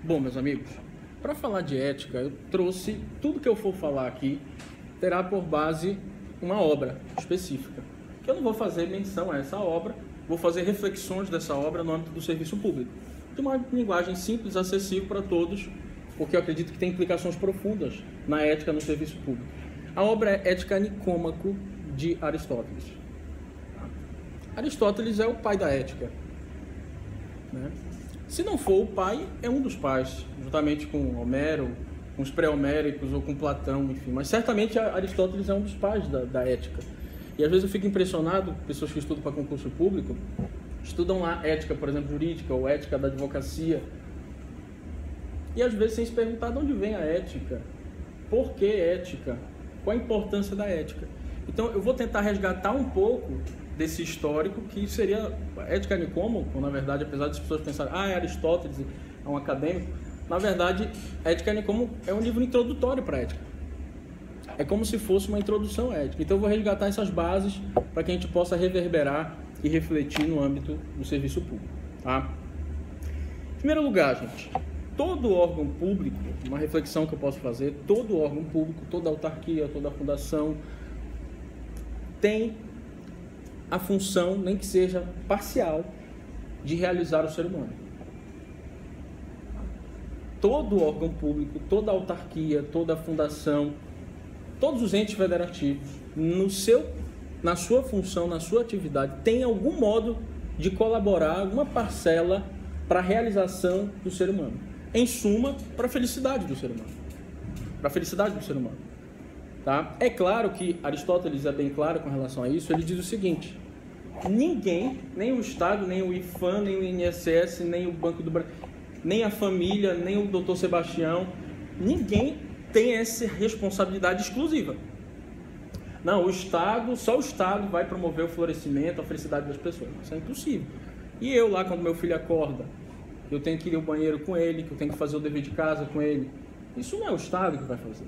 Bom, meus amigos, para falar de ética, eu trouxe tudo que eu for falar aqui terá por base uma obra específica. Que eu não vou fazer menção a essa obra, vou fazer reflexões dessa obra no âmbito do serviço público, de uma linguagem simples, acessível para todos, porque eu acredito que tem implicações profundas na ética no serviço público. A obra é Ética Nicômaco, de Aristóteles. Aristóteles é o pai da ética, né? Se não for o pai, é um dos pais, juntamente com Homero, com os pré-homéricos ou com Platão, enfim. Mas certamente Aristóteles é um dos pais da ética. E às vezes eu fico impressionado, pessoas que estudam para concurso público, estudam lá ética, por exemplo, jurídica ou ética da advocacia. E às vezes sem se perguntar de onde vem a ética, por que ética, qual a importância da ética. Então eu vou tentar resgatar um pouco desse histórico, que seria a Ética Nicômaco, na verdade, apesar das pessoas pensarem, é Aristóteles, é um acadêmico, na verdade, a Ética Nicômaco é um livro introdutório para a ética. É como se fosse uma introdução à ética. Então eu vou resgatar essas bases para que a gente possa reverberar e refletir no âmbito do serviço público. Tá? Em primeiro lugar, gente, todo órgão público, uma reflexão que eu posso fazer, todo órgão público, toda autarquia, toda fundação, tem a função, nem que seja parcial, de realizar o ser humano. Todo órgão público, toda autarquia, toda fundação, todos os entes federativos, na sua função, na sua atividade, tem algum modo de colaborar, alguma parcela para a realização do ser humano. Em suma, para a felicidade do ser humano. Para a felicidade do ser humano. Tá? É claro que Aristóteles é bem claro com relação a isso. Ele diz o seguinte: ninguém, nem o Estado, nem o IPHAN, nem o INSS, nem o Banco do Brasil, nem a família, nem o Dr. Sebastião, ninguém tem essa responsabilidade exclusiva. Não, só o Estado vai promover o florescimento, a felicidade das pessoas. Isso é impossível. E eu lá, quando meu filho acorda, eu tenho que ir ao banheiro com ele, que eu tenho que fazer o dever de casa com ele. Isso não é o Estado que vai fazer.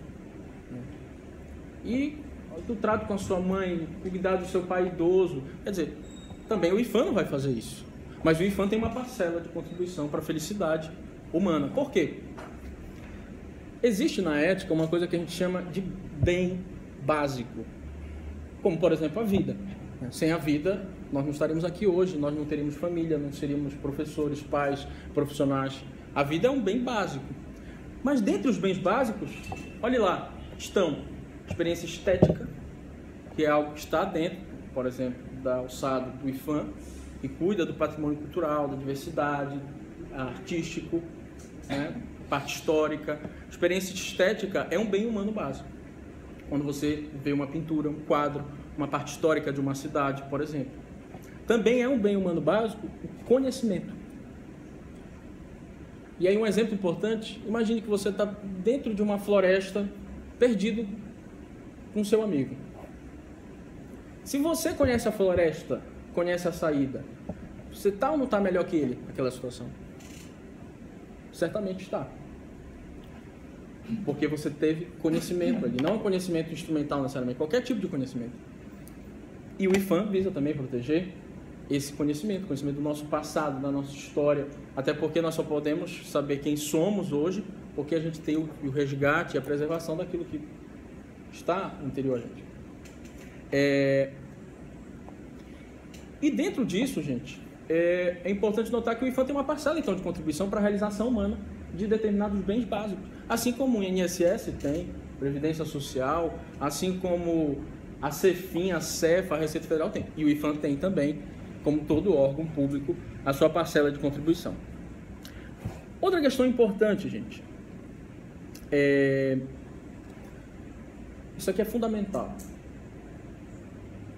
E o trato com a sua mãe, o cuidado do seu pai idoso. Quer dizer, também o IPHAN não vai fazer isso. Mas o IPHAN tem uma parcela de contribuição para a felicidade humana. Por quê? Existe na ética uma coisa que a gente chama de bem básico. Como, por exemplo, a vida. Sem a vida, nós não estaríamos aqui hoje, nós não teríamos família, não seríamos professores, pais, profissionais. A vida é um bem básico. Mas dentre os bens básicos, olhe lá, estão experiência estética, que é algo que está dentro, por exemplo, da alçada do IPHAN, que cuida do patrimônio cultural, da diversidade, artístico, né? Parte histórica. Experiência estética é um bem humano básico. Quando você vê uma pintura, um quadro, uma parte histórica de uma cidade, por exemplo. Também é um bem humano básico o conhecimento. E aí um exemplo importante, imagine que você está dentro de uma floresta, perdido com seu amigo. Se você conhece a floresta, conhece a saída, você está ou não está melhor que ele naquela situação? Certamente está. Porque você teve conhecimento ali, não conhecimento instrumental necessariamente, qualquer tipo de conhecimento. E o IPHAN visa também proteger esse conhecimento do nosso passado, da nossa história, até porque nós só podemos saber quem somos hoje, porque a gente tem o resgate e a preservação daquilo que está interior a gente. E dentro disso, gente, é importante notar que o IPHAN tem uma parcela então de contribuição para a realização humana de determinados bens básicos, assim como o INSS tem, Previdência Social, assim como a CEFIM, a CEFA, a Receita Federal tem, e o IPHAN tem também, como todo órgão público, a sua parcela de contribuição. Outra questão importante, gente, isso aqui é fundamental.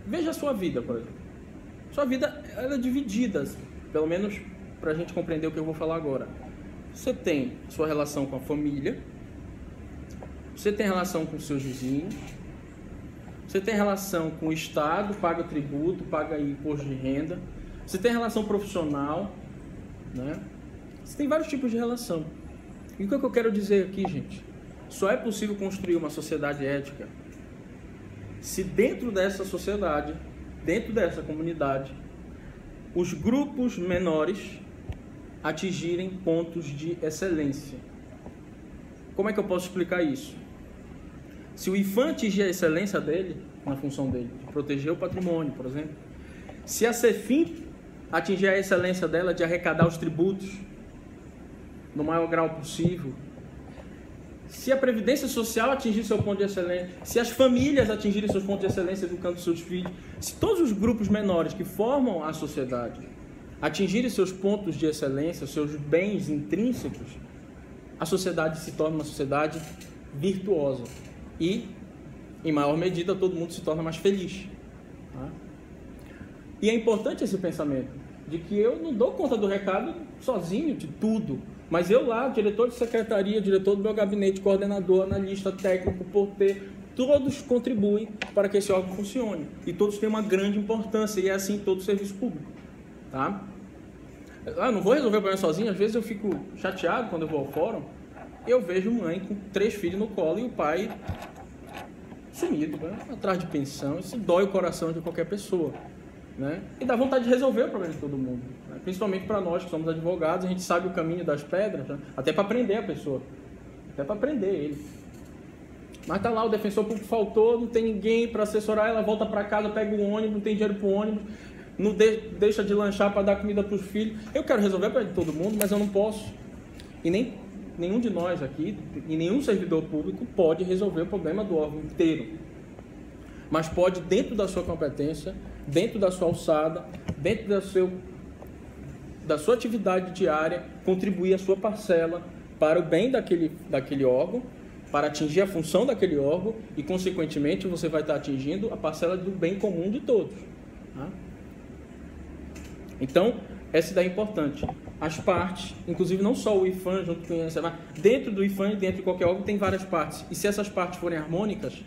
Veja a sua vida, por exemplo. Sua vida ela é dividida, pelo menos para a gente compreender o que eu vou falar agora. Você tem sua relação com a família, você tem relação com os seus vizinhos, você tem relação com o Estado, paga tributo, paga imposto de renda, você tem relação profissional, né? Você tem vários tipos de relação. E o que eu quero dizer aqui, gente? Só é possível construir uma sociedade ética se dentro dessa sociedade, dentro dessa comunidade, os grupos menores atingirem pontos de excelência. Como é que eu posso explicar isso? Se o IPHAN atingir a excelência dele, na função dele, de proteger o patrimônio, por exemplo, se a CEFIM atingir a excelência dela de arrecadar os tributos no maior grau possível, se a Previdência Social atingir seu ponto de excelência, se as famílias atingirem seus pontos de excelência educando seus filhos, se todos os grupos menores que formam a sociedade atingirem seus pontos de excelência, seus bens intrínsecos, a sociedade se torna uma sociedade virtuosa e, em maior medida, todo mundo se torna mais feliz. Tá? E é importante esse pensamento de que eu não dou conta do recado sozinho de tudo, mas eu lá, diretor de secretaria, diretor do meu gabinete, coordenador, analista, técnico, porteiro, todos contribuem para que esse órgão funcione. E todos têm uma grande importância, e é assim em todo o serviço público. Tá? Eu não vou resolver o problema sozinho, às vezes eu fico chateado quando eu vou ao fórum, eu vejo mãe com 3 filhos no colo e o pai sumido, né? Atrás de pensão. Isso dói o coração de qualquer pessoa. Né? E dá vontade de resolver o problema de todo mundo, né? Principalmente para nós que somos advogados, a gente sabe o caminho das pedras, né? Até para prender a pessoa, até para prender ele. Mas tá lá, o defensor público faltou, não tem ninguém para assessorar, ela volta para casa, pega o ônibus, não tem dinheiro para o ônibus, não deixa de lanchar para dar comida para os filhos. Eu quero resolver o problema de todo mundo, mas eu não posso. E nenhum de nós aqui, e nenhum servidor público pode resolver o problema do órgão inteiro. Mas pode, dentro da sua competência, dentro da sua alçada, dentro da sua atividade diária, contribuir a sua parcela para o bem daquele órgão, para atingir a função daquele órgão e, consequentemente, você vai estar atingindo a parcela do bem comum de todos. Tá? Então, essa daí é importante. As partes, inclusive não só o IPHAN junto com o INSS, mas dentro do IPHAN e dentro de qualquer órgão tem várias partes. E se essas partes forem harmônicas,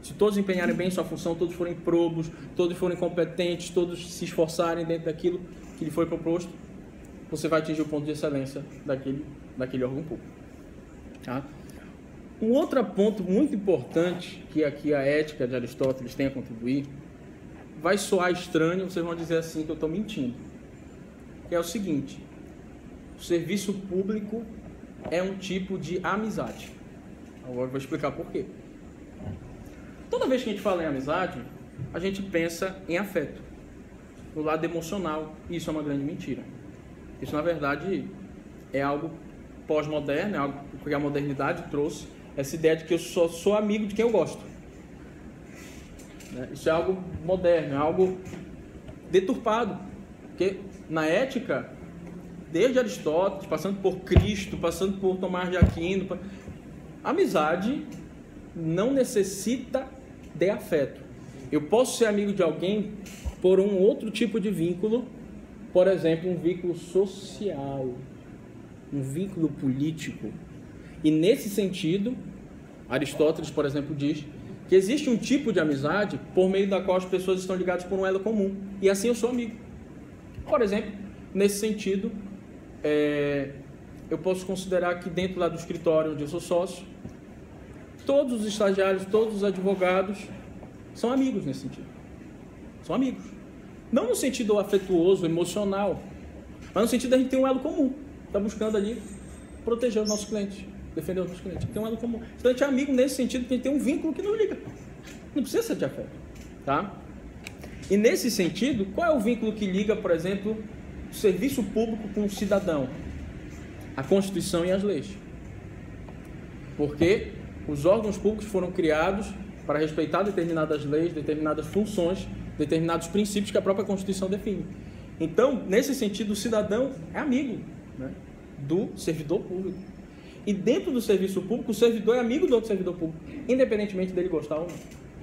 se todos empenharem bem sua função, todos forem probos, todos forem competentes, todos se esforçarem dentro daquilo que lhe foi proposto, você vai atingir o ponto de excelência daquele órgão público. Tá? Um outro ponto muito importante que aqui a ética de Aristóteles tem a contribuir, vai soar estranho, vocês vão dizer assim que eu estou mentindo, que é o seguinte: o serviço público é um tipo de amizade. Agora eu vou explicar por quê. Toda vez que a gente fala em amizade, a gente pensa em afeto, no lado emocional, e isso é uma grande mentira. Isso, na verdade, é algo pós-moderno, é algo que a modernidade trouxe, essa ideia de que eu só sou amigo de quem eu gosto. Isso é algo moderno, é algo deturpado, porque na ética, desde Aristóteles, passando por Cristo, passando por Tomás de Aquino, amizade não necessita de afeto. Eu posso ser amigo de alguém por um outro tipo de vínculo, por exemplo, um vínculo social, um vínculo político. E nesse sentido, Aristóteles, por exemplo, diz que existe um tipo de amizade por meio da qual as pessoas estão ligadas por um elo comum. E assim eu sou amigo. Por exemplo, nesse sentido, eu posso considerar que dentro lá do escritório onde eu sou sócio, todos os estagiários, todos os advogados são amigos nesse sentido. São amigos. Não no sentido afetuoso, emocional, mas no sentido da gente ter um elo comum. Está buscando ali proteger os nossos clientes, defender os nossos clientes. Tem um elo comum. Então a gente é amigo nesse sentido que a gente tem um vínculo que nos liga. Não precisa ser de afeto. Tá? E nesse sentido, qual é o vínculo que liga, por exemplo, o serviço público com o cidadão? A Constituição e as leis. Porque os órgãos públicos foram criados para respeitar determinadas leis, determinadas funções, determinados princípios que a própria Constituição define. Então, nesse sentido, o cidadão é amigo, né, do servidor público. E dentro do serviço público, o servidor é amigo do outro servidor público, independentemente dele gostar ou não.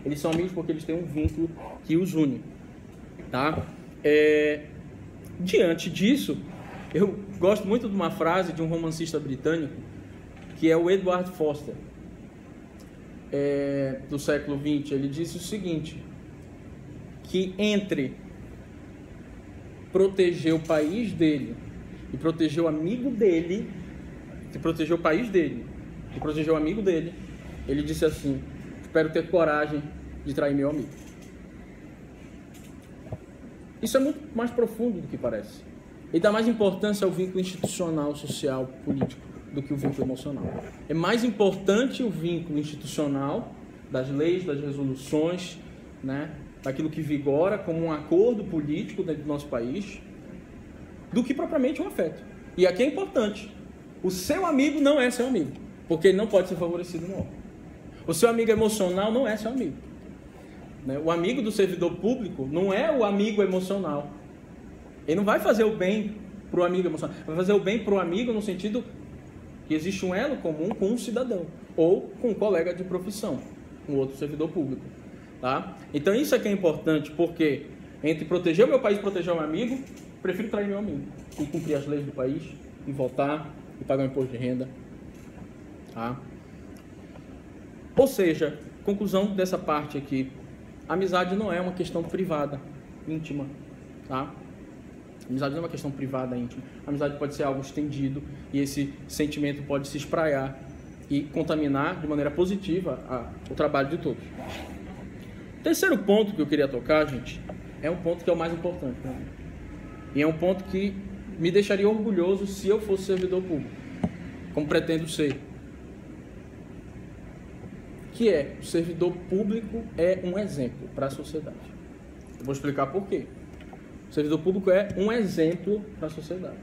Eles são amigos porque eles têm um vínculo que os une. Tá? Diante disso, eu gosto muito de uma frase de um romancista britânico, que é o Edward Foster, do século XX. Ele disse o seguinte, que entre proteger o país dele e proteger o amigo dele, que proteger o país dele e proteger o amigo dele, ele disse assim: espero ter coragem de trair meu amigo. Isso é muito mais profundo do que parece. Ele dá mais importância ao vínculo institucional, social, político, do que o vínculo emocional. É mais importante o vínculo institucional das leis, das resoluções, né, daquilo que vigora como um acordo político dentro do nosso país, do que propriamente um afeto. E aqui é importante. O seu amigo não é seu amigo, porque ele não pode ser favorecido no órgão. O seu amigo emocional não é seu amigo. O amigo do servidor público não é o amigo emocional. Ele não vai fazer o bem para o amigo emocional. Vai fazer o bem para o amigo no sentido que existe um elo comum com um cidadão ou com um colega de profissão, um outro servidor público. Tá? Então isso é que é importante, porque entre proteger o meu país e proteger o meu amigo, prefiro trair meu amigo e cumprir as leis do país, e votar, e pagar o imposto de renda. Tá? Ou seja, conclusão dessa parte aqui, amizade não é uma questão privada, íntima. Tá? Amizade não é uma questão privada, íntima. A amizade pode ser algo estendido e esse sentimento pode se espraiar e contaminar de maneira positiva o trabalho de todos. Terceiro ponto que eu queria tocar, gente, é um ponto que é o mais importante para mim. E é um ponto que me deixaria orgulhoso se eu fosse servidor público, como pretendo ser. Que é, o servidor público é um exemplo para a sociedade. Eu vou explicar por quê. O servidor público é um exemplo para a sociedade,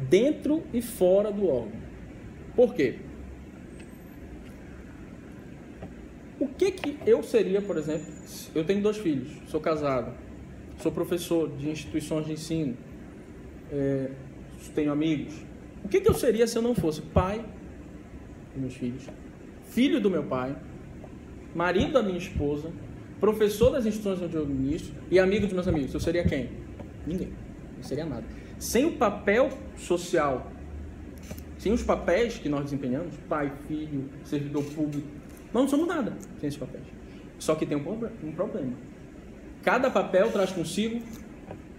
dentro e fora do órgão. Por quê? O que eu seria, por exemplo, eu tenho 2 filhos, sou casado, sou professor de instituições de ensino, tenho amigos. O que eu seria se eu não fosse pai dos meus filhos, filho do meu pai, marido da minha esposa, professor das instituições onde eu ministro e amigo dos meus amigos? Eu seria quem? Ninguém. Não seria nada. Sem o papel social, sem os papéis que nós desempenhamos, pai, filho, servidor público, nós não somos nada sem esses papéis. Só que tem um problema. Cada papel traz consigo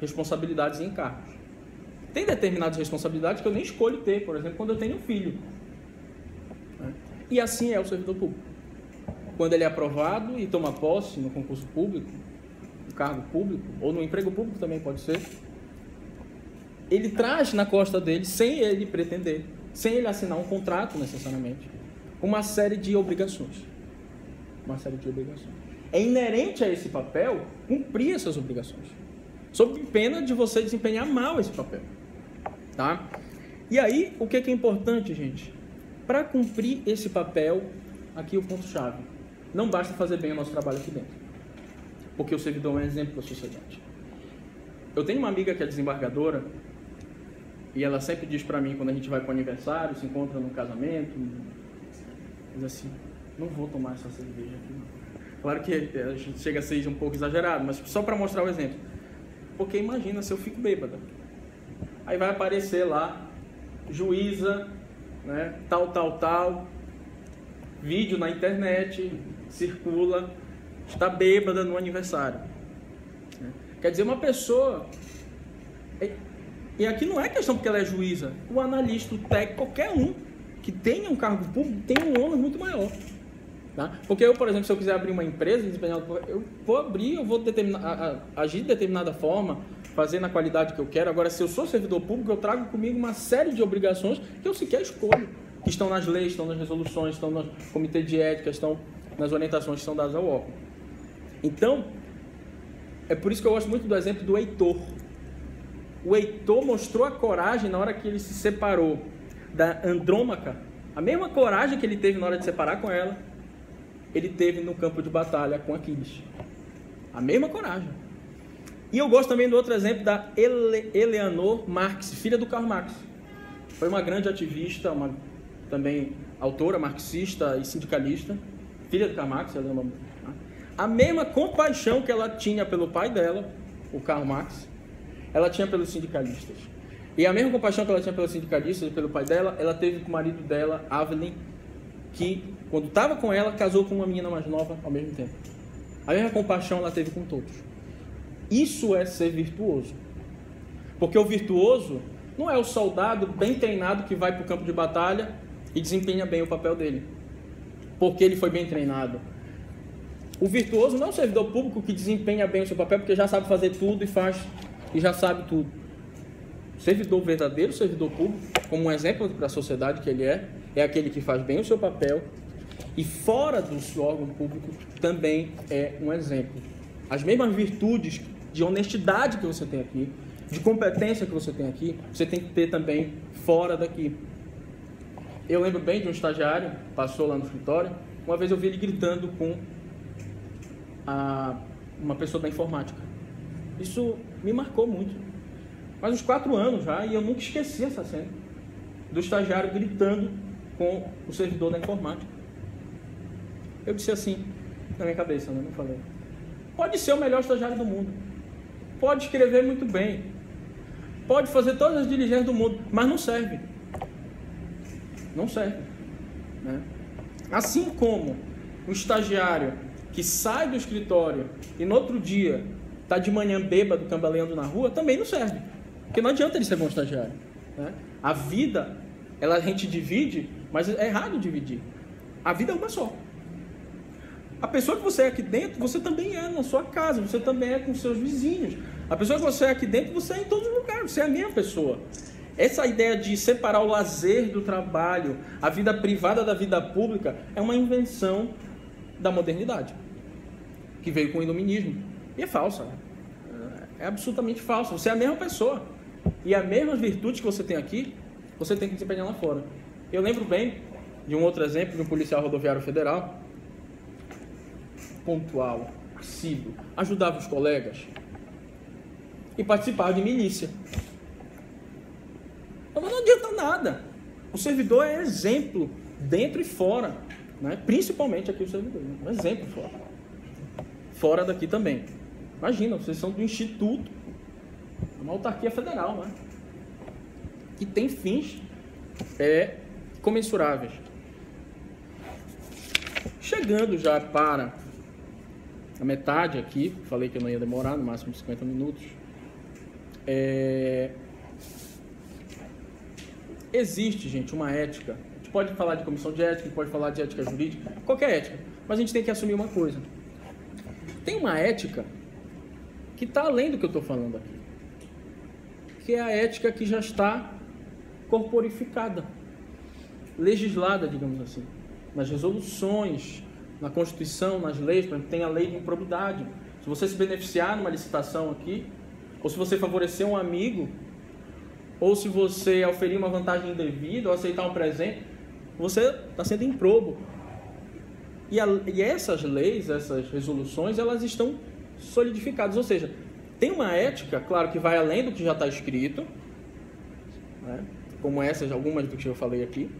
responsabilidades e encargos. Tem determinadas responsabilidades que eu nem escolho ter, por exemplo, quando eu tenho um filho. E assim é o servidor público. Quando ele é aprovado e toma posse no concurso público, no cargo público, ou no emprego público também pode ser, ele traz na costa dele, sem ele pretender, sem ele assinar um contrato necessariamente, uma série de obrigações. Uma série de obrigações. É inerente a esse papel cumprir essas obrigações, sob pena de você desempenhar mal esse papel. Tá? E aí, o que é importante, gente? Para cumprir esse papel, aqui o ponto-chave. Não basta fazer bem o nosso trabalho aqui dentro, porque o servidor é um exemplo para a sociedade. Eu tenho uma amiga que é desembargadora e ela sempre diz para mim, quando a gente vai para o aniversário, se encontra no casamento, diz assim, não vou tomar essa cerveja aqui não. Claro que a gente chega a ser um pouco exagerado, mas só para mostrar o exemplo. Porque imagina se eu fico bêbada. Aí vai aparecer lá, juíza, né, tal, vídeo na internet, circula, está bêbada no aniversário. Quer dizer, uma pessoa... E aqui não é questão porque ela é juíza. O analista, o técnico, qualquer um que tenha um cargo público tem um ônus muito maior. Tá? Porque eu, por exemplo, se eu quiser abrir uma empresa, eu vou abrir, eu vou agir de determinada forma, fazer na qualidade que eu quero. Agora, se eu sou servidor público, eu trago comigo uma série de obrigações que eu sequer escolho, que estão nas leis, estão nas resoluções, estão no comitê de ética, estão nas orientações que são dadas ao órgão. Então, é por isso que eu gosto muito do exemplo do Heitor. O Heitor mostrou a coragem na hora que ele se separou da Andrômaca. A mesma coragem que ele teve na hora de separar com ela, ele teve no campo de batalha com Aquiles. A mesma coragem. E eu gosto também do outro exemplo da Eleanor Marx, filha do Karl Marx. Foi uma grande ativista, também autora, marxista e sindicalista. Filha do Karl Marx, a mesma compaixão que ela tinha pelo pai dela, o Karl Marx, ela tinha pelos sindicalistas. E a mesma compaixão que ela tinha pelos sindicalistas e pelo pai dela, ela teve com o marido dela, Avelin, que quando estava com ela, casou com uma menina mais nova ao mesmo tempo. A mesma compaixão ela teve com todos. Isso é ser virtuoso. Porque o virtuoso não é o soldado bem treinado que vai para o campo de batalha e desempenha bem o papel dele, porque ele foi bem treinado. O virtuoso não é o servidor público que desempenha bem o seu papel porque já sabe fazer tudo e faz e já sabe tudo. servidor verdadeiro, servidor público, como um exemplo para a sociedade que ele é aquele que faz bem o seu papel e fora do seu órgão público também é um exemplo. As mesmas virtudes de honestidade que você tem aqui, de competência que você tem aqui, você tem que ter também fora daqui. Eu lembro bem de um estagiário, passou lá no escritório, uma vez eu vi ele gritando com uma pessoa da informática. Isso me marcou muito. Faz uns 4 anos já, e eu nunca esqueci essa cena do estagiário gritando com o servidor da informática. Eu disse assim, na minha cabeça, né? Não falei. Pode ser o melhor estagiário do mundo. Pode escrever muito bem. Pode fazer todas as diligências do mundo, mas não serve. Não serve. Né? Assim como o estagiário que sai do escritório e no outro dia está de manhã bêbado, cambaleando na rua, também não serve. Porque não adianta ele ser bom estagiário. Né? A vida, a gente divide, mas é errado dividir. A vida é uma só. A pessoa que você é aqui dentro, você também é na sua casa, você também é com seus vizinhos. A pessoa que você é aqui dentro, você é em todos os lugares, você é a mesma pessoa. Essa ideia de separar o lazer do trabalho, a vida privada da vida pública, é uma invenção da modernidade, que veio com o iluminismo. E é falsa. É absolutamente falsa. Você é a mesma pessoa. E as mesmas virtudes que você tem aqui, você tem que desempenhar lá fora. Eu lembro bem de um outro exemplo de um policial rodoviário federal, pontual, assíduo, ajudava os colegas e participava de milícia. Mas não adianta nada. O servidor é exemplo dentro e fora, né? Principalmente aqui o servidor, né? Um exemplo fora. Fora daqui também. Imagina, vocês são do Instituto, uma autarquia federal, né? Que tem fins comensuráveis. Chegando já para a metade aqui, falei que eu não ia demorar, no máximo 50 minutos. Existe, gente, uma ética. A gente pode falar de comissão de ética, pode falar de ética jurídica, qualquer ética, mas a gente tem que assumir uma coisa. Tem uma ética que está além do que eu estou falando aqui, que é a ética que já está corporificada, legislada, digamos assim, nas resoluções, na Constituição, nas leis. Por exemplo, tem a lei de improbidade. Se você se beneficiar numa licitação aqui, ou se você favorecer um amigo, ou se você oferir uma vantagem indevida, ou aceitar um presente, você está sendo improbo. E essas leis, essas resoluções, elas estão solidificadas. Ou seja, tem uma ética, claro, que vai além do que já está escrito, né? Como essas, algumas do que eu falei aqui,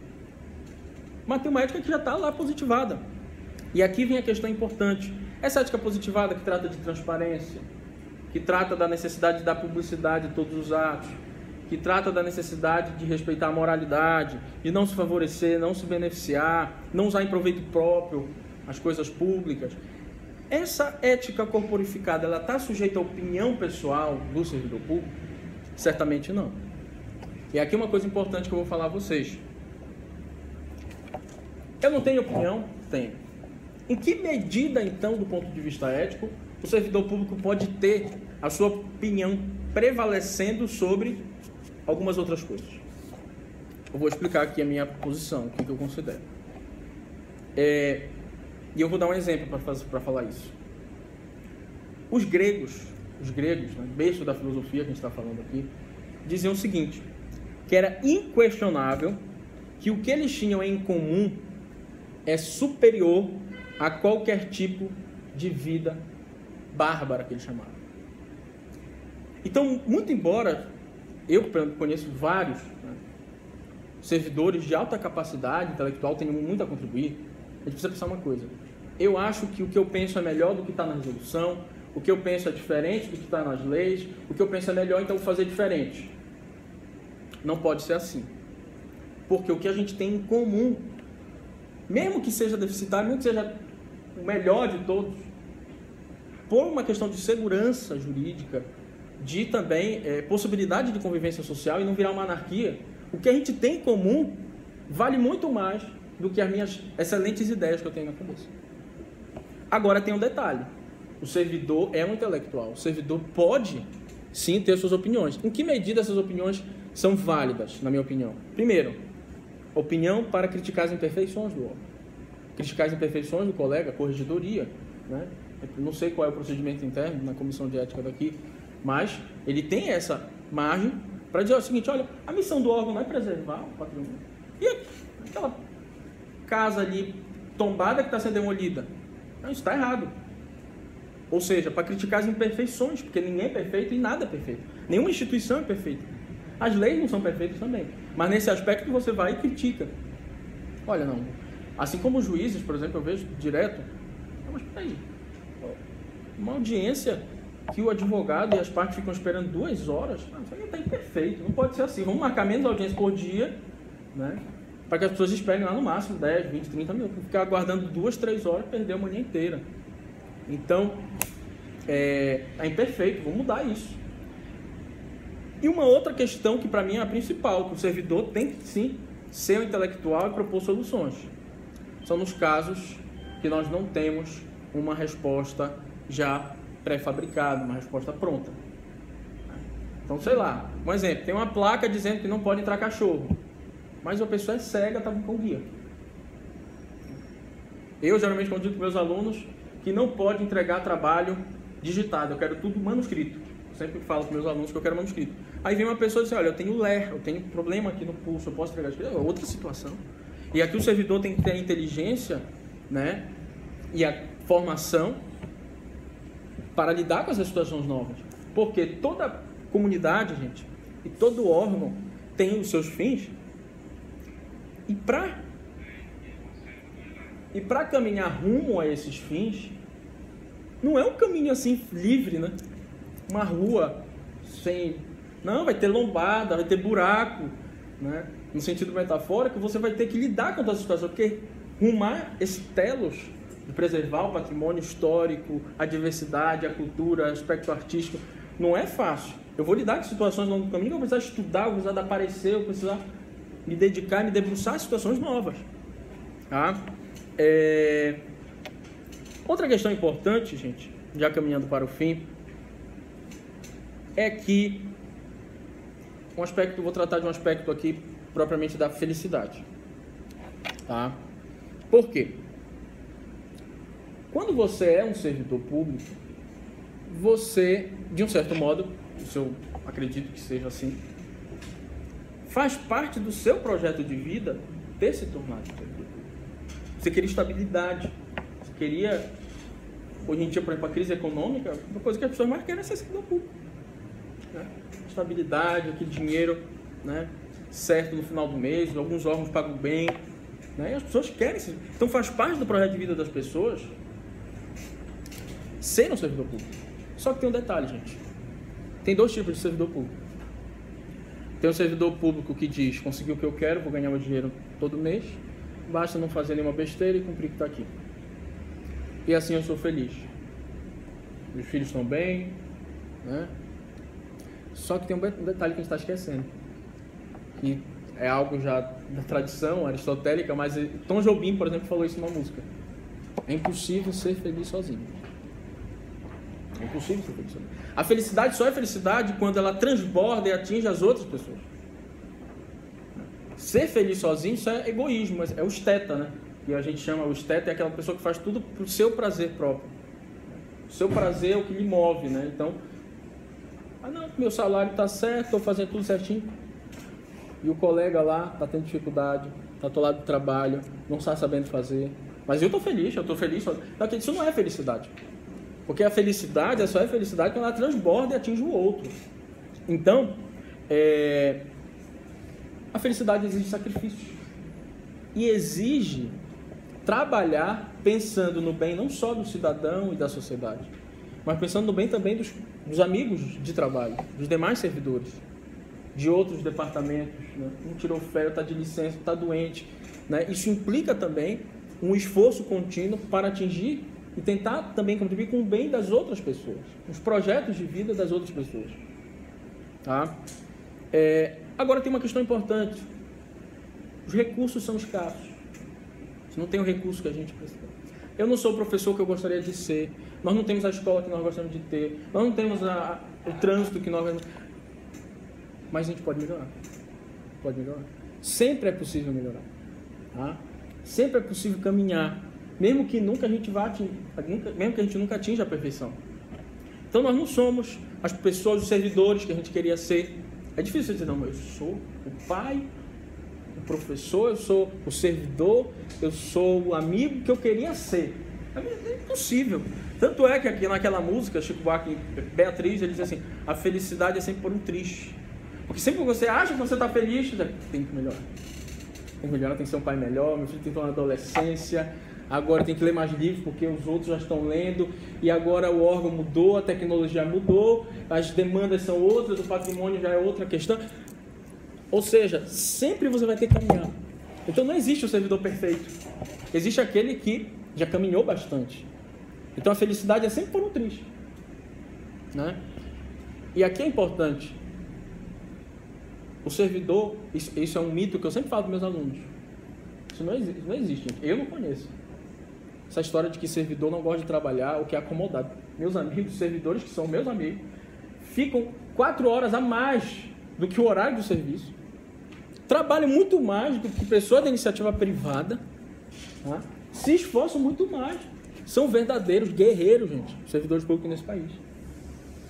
mas tem uma ética que já está lá positivada. E aqui vem a questão importante. Essa ética positivada que trata de transparência, que trata da necessidade da publicidade de todos os atos, que trata da necessidade de respeitar a moralidade, de não se favorecer, não se beneficiar, não usar em proveito próprio as coisas públicas. Essa ética corporificada, ela está sujeita à opinião pessoal do servidor público? Certamente não. E aqui uma coisa importante que eu vou falar a vocês. Eu não tenho opinião? Tenho. Em que medida, então, do ponto de vista ético, o servidor público pode ter a sua opinião prevalecendo sobre algumas outras coisas? Eu vou explicar aqui a minha posição, o que eu considero. E eu vou dar um exemplo para falar isso. Os gregos, né, berço da filosofia que a gente está falando aqui, diziam o seguinte, que era inquestionável que o que eles tinham em comum é superior a qualquer tipo de vida bárbara que eles chamavam. Então, muito embora eu conheço vários, né, servidores de alta capacidade intelectual, tenham muito a contribuir, a gente precisa pensar uma coisa. Eu acho que o que eu penso é melhor do que está na resolução, o que eu penso é diferente do que está nas leis, o que eu penso é melhor, então vou fazer diferente. Não pode ser assim. Porque o que a gente tem em comum, mesmo que seja deficitário, mesmo que seja o melhor de todos, por uma questão de segurança jurídica, de também possibilidade de convivência social e não virar uma anarquia, o que a gente tem em comum vale muito mais do que as minhas excelentes ideias que eu tenho na cabeça. Agora tem um detalhe, o servidor é um intelectual, o servidor pode sim ter suas opiniões. Em que medida essas opiniões são válidas, na minha opinião? Primeiro, opinião para criticar as imperfeições do homem. Criticar as imperfeições do colega, corregedoria, né? Eu não sei qual é o procedimento interno na comissão de ética daqui, mas ele tem essa margem para dizer o seguinte: olha, a missão do órgão não é preservar o patrimônio. E aquela casa ali tombada que está sendo demolida? Não, isso está errado. Ou seja, para criticar as imperfeições, porque ninguém é perfeito e nada é perfeito. Nenhuma instituição é perfeita. As leis não são perfeitas também. Mas nesse aspecto você vai e critica. Olha, não. Assim como os juízes, por exemplo, eu vejo direto. Mas peraí, uma audiência que o advogado e as partes ficam esperando 2 horas, isso aí não está imperfeito, não pode ser assim. Vamos marcar menos audiência por dia, né? Para que as pessoas esperem lá no máximo 10, 20, 30 minutos. Ficar aguardando 2, 3 horas, perder a manhã inteira. Então, é imperfeito, vamos mudar isso. E uma outra questão que para mim é a principal, que o servidor tem que sim ser um intelectual e propor soluções. São nos casos que nós não temos uma resposta já pré-fabricada, uma resposta pronta. Então, sei lá, um exemplo, tem uma placa dizendo que não pode entrar cachorro, mas a pessoa é cega, está com guia. Eu geralmente quando digo para meus alunos que não pode entregar trabalho digitado, eu quero tudo manuscrito. Eu sempre falo para meus alunos que eu quero manuscrito. Aí vem uma pessoa e diz: olha, eu tenho LER, eu tenho problema aqui no pulso, eu posso entregar escrito? É outra situação. E aqui o servidor tem que ter a inteligência, né, e a formação para lidar com essas situações novas. Porque toda comunidade, gente, e todo órgão tem os seus fins. E para caminhar rumo a esses fins, não é um caminho assim livre, né? Uma rua sem... Não, vai ter lombada, vai ter buraco, né? No sentido metafórico, você vai ter que lidar com toda essa situação, porque rumar esses telos de preservar o patrimônio histórico, a diversidade, a cultura, o aspecto artístico, não é fácil. Eu vou lidar com situações ao longo do caminho, eu vou precisar estudar, eu vou precisar aparecer, eu vou precisar me dedicar, me debruçar a situações novas. Tá? Outra questão importante, gente, já caminhando para o fim, é que vou tratar de um aspecto aqui propriamente da felicidade. Tá? Por quê? Quando você é um servidor público, você, de um certo modo, eu acredito que seja assim, faz parte do seu projeto de vida ter se tornado servidor público. Você queria estabilidade, você queria, hoje em dia, por exemplo, a crise econômica, uma coisa que as pessoas mais querem é ser servidor público. Né? Estabilidade, aquele dinheiro, né, certo no final do mês, alguns órgãos pagam bem, né, e as pessoas querem ser. Então faz parte do projeto de vida das pessoas ser um servidor público. Só que tem um detalhe, gente. Tem 2 tipos de servidor público. Tem um servidor público que diz: consegui o que eu quero, vou ganhar meu dinheiro todo mês, basta não fazer nenhuma besteira e cumprir o que está aqui. E assim eu sou feliz. Meus filhos estão bem, né? Só que tem um detalhe que a gente está esquecendo, que é algo já da tradição aristotélica, mas Tom Jobim, por exemplo, falou isso numa música: é impossível ser feliz sozinho. É impossível ser feliz sozinho. A felicidade só é felicidade quando ela transborda e atinge as outras pessoas. Ser feliz sozinho, isso é egoísmo, mas é o esteta, né? Que a gente chama, o esteta é aquela pessoa que faz tudo para o seu prazer próprio. O seu prazer é o que lhe move, né? Então, não, meu salário está certo, estou fazendo tudo certinho. E o colega lá está tendo dificuldade, está do lado do trabalho, não está sabendo fazer. Mas eu estou feliz. Não, isso não é felicidade. Porque a felicidade só é felicidade quando ela transborda e atinge o outro. Então, a felicidade exige sacrifício. E exige trabalhar pensando no bem não só do cidadão e da sociedade, mas pensando no bem também dos amigos de trabalho, dos demais servidores, de outros departamentos. Né? Um tirou férias, está de licença, está doente. Né? Isso implica também um esforço contínuo para atingir e tentar também contribuir com o bem das outras pessoas, os projetos de vida das outras pessoas. Tá? Agora tem uma questão importante. Os recursos são escassos. Você não tem o recurso que a gente precisa. Eu não sou o professor que eu gostaria de ser. nós não temos a escola que nós gostamos de ter, nós não temos o trânsito que nós... Mas a gente pode melhorar. Pode melhorar. Sempre é possível melhorar. Tá? Sempre é possível caminhar, mesmo que nunca a gente vá atingir, mesmo que a gente nunca atinja a perfeição. Então nós não somos as pessoas, os servidores que a gente queria ser. É difícil dizer, não, eu sou o pai, o professor, eu sou o servidor, eu sou o amigo que eu queria ser. É impossível. Tanto é que aqui naquela música, Chico Buarque, Beatriz, ele diz assim, a felicidade é sempre por um triste. Porque sempre que você acha que você está feliz, tem que melhorar. Tem que melhorar, tem que ser um pai melhor, meu filho tem que estar na adolescência, agora tem que ler mais livros porque os outros já estão lendo, e agora o órgão mudou, a tecnologia mudou, as demandas são outras, o patrimônio já é outra questão. Ou seja, sempre você vai ter que caminhar. Então não existe o servidor perfeito. Existe aquele que já caminhou bastante. Então a felicidade é sempre por um triste. Né? E aqui é importante. O servidor, isso é um mito que eu sempre falo para meus alunos. Isso não existe. Eu não conheço. Essa história de que servidor não gosta de trabalhar ou que é acomodado. Meus amigos, servidores que são meus amigos, ficam 4 horas a mais do que o horário do serviço. Trabalham muito mais do que pessoas da iniciativa privada. Tá? Se esforçam muito mais. São verdadeiros guerreiros, gente, servidores públicos nesse país.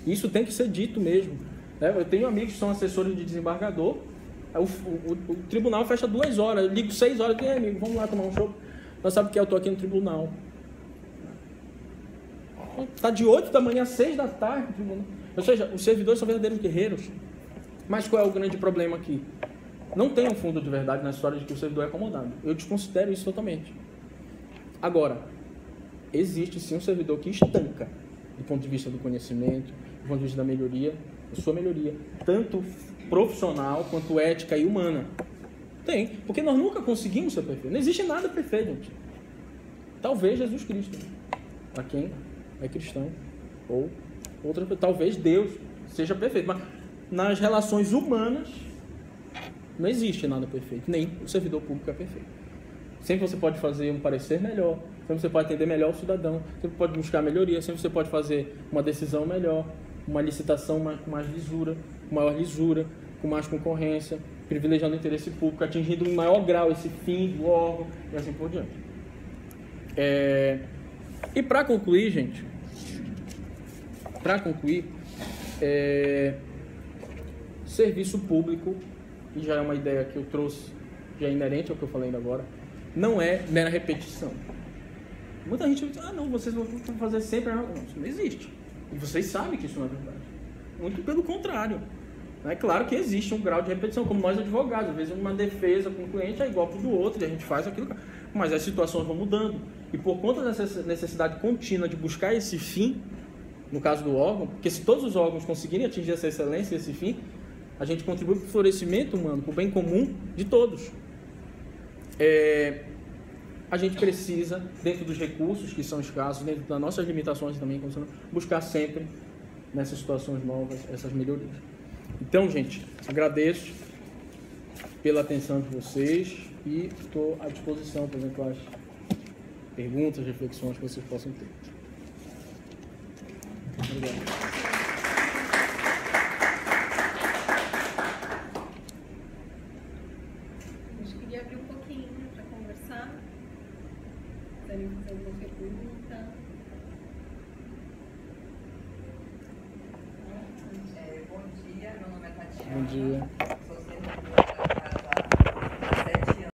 Isso tem que ser dito mesmo. Eu tenho amigos que são assessores de desembargador. O tribunal fecha 2 horas. Eu ligo 6 horas e digo, amigo, vamos lá tomar um chopp. Nós sabemos que eu estou aqui no tribunal. Está de 8 da manhã às 6 da tarde no tribunal. Ou seja, os servidores são verdadeiros guerreiros. Mas qual é o grande problema aqui? Não tem um fundo de verdade na história de que o servidor é acomodado. Eu desconsidero isso totalmente. Agora, existe sim um servidor que estanca do ponto de vista do conhecimento, do ponto de vista da melhoria, da sua melhoria, tanto profissional quanto ética e humana. Tem, porque nós nunca conseguimos ser perfeitos. Não existe nada perfeito, gente. Talvez Jesus Cristo, para quem é cristão, ou outra, talvez Deus seja perfeito, mas nas relações humanas não existe nada perfeito, nem o servidor público é perfeito. Sempre você pode fazer um parecer melhor, sempre você pode atender melhor o cidadão, sempre pode buscar melhoria, sempre você pode fazer uma decisão melhor, uma licitação com mais lisura, com maior lisura, com mais concorrência, privilegiando o interesse público, atingindo em maior grau esse fim do órgão e assim por diante. E para concluir, gente, serviço público, e já é uma ideia que eu trouxe, já é inerente ao que eu falei ainda agora, não é mera repetição. Muita gente diz, não, vocês vão fazer sempre. Não, isso não existe. E vocês sabem que isso não é verdade. Muito pelo contrário. É claro que existe um grau de repetição, como nós advogados. Às vezes uma defesa com o cliente é igual para o do outro, e a gente faz aquilo. Mas as situações vão mudando. E por conta dessa necessidade contínua de buscar esse fim, no caso do órgão, porque se todos os órgãos conseguirem atingir essa excelência, esse fim, a gente contribui para o florescimento humano, para o bem comum de todos. A gente precisa, dentro dos recursos que são escassos, dentro das nossas limitações também, buscar sempre, nessas situações novas, essas melhorias. Então, gente, agradeço pela atenção de vocês e estou à disposição para eventuais perguntas, reflexões que vocês possam ter. Obrigado. Fazer alguma pergunta? Bom dia, meu nome é Tatiana. Bom dia.